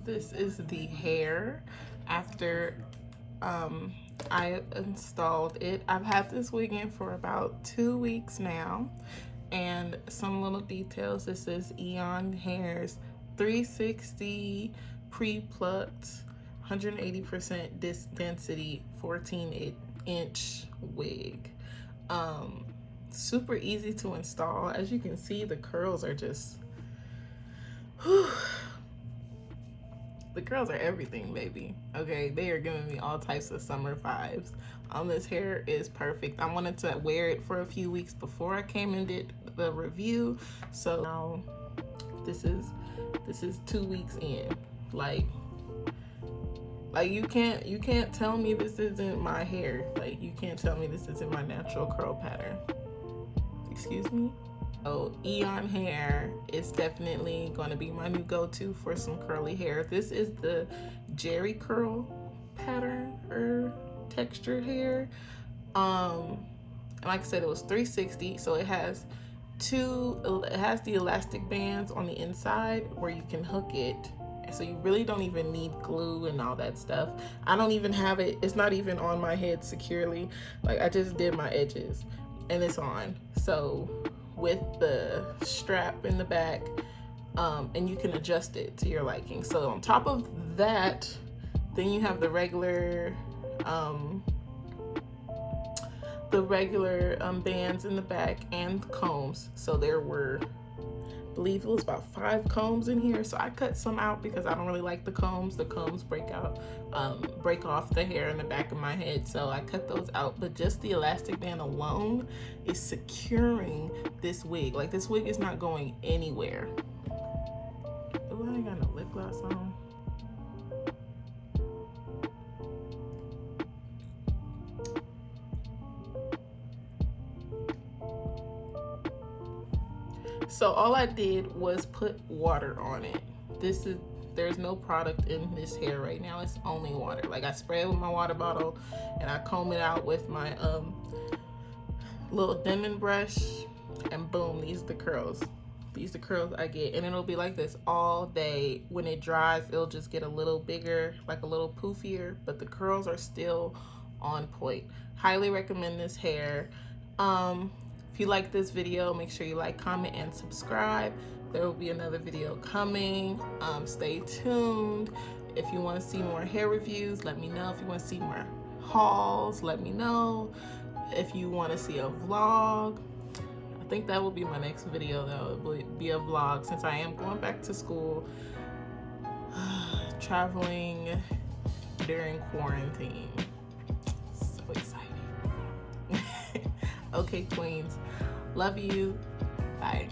This is the hair after I installed it. I've had this wig in for about 2 weeks now. And some little details. This is Eayon Hair's 360 pre-plucked 180% density 14-inch wig. Super easy to install. As you can see, the curls are just the curls are everything, baby. Okay, they are giving me all types of summer vibes. This hair is perfect. I wanted to wear it for a few weeks before I came and did the review. So now this is 2 weeks in. Like you can't tell me this isn't my hair. Like, you can't tell me this isn't my natural curl pattern. Excuse me? So Eayon hair is definitely going to be my new go-to for some curly hair. This is the Jerry curl pattern or textured hair. And like I said, it was 360, so it has the elastic bands on the inside where you can hook it. So you really don't even need glue and all that stuff. I don't even have it. It's not even on my head securely. Like, I just did my edges and it's on. So with the strap in the back, and you can adjust it to your liking. So on top of that, then you have the regular bands in the back and combs. So there were, I believe it was about 5 combs in here. So I cut some out because I don't really like the combs. The combs break off the hair in the back of my head. So I cut those out. But just the elastic band alone is securing this wig. Like, this wig is not going anywhere. Oh, I ain't got no lip gloss on. So all I did was put water on it. There's no product in this hair right now. It's only water. Like, I spray it with my water bottle and I comb it out with my little Denman brush, and boom, these are the curls. These are the curls I get, and it'll be like this all day. When it dries, it'll just get a little bigger, like a little poofier, but the curls are still on point. Highly recommend this hair. If you like this video, make sure you like, comment, and subscribe. There will be another video coming. Stay tuned. If you want to see more hair reviews, let me know. If you want to see more hauls, let me know. If you want to see a vlog, I think that will be my next video, though. It will be a vlog since I am going back to school, traveling during quarantine. So exciting. Okay, queens. Love you. Bye.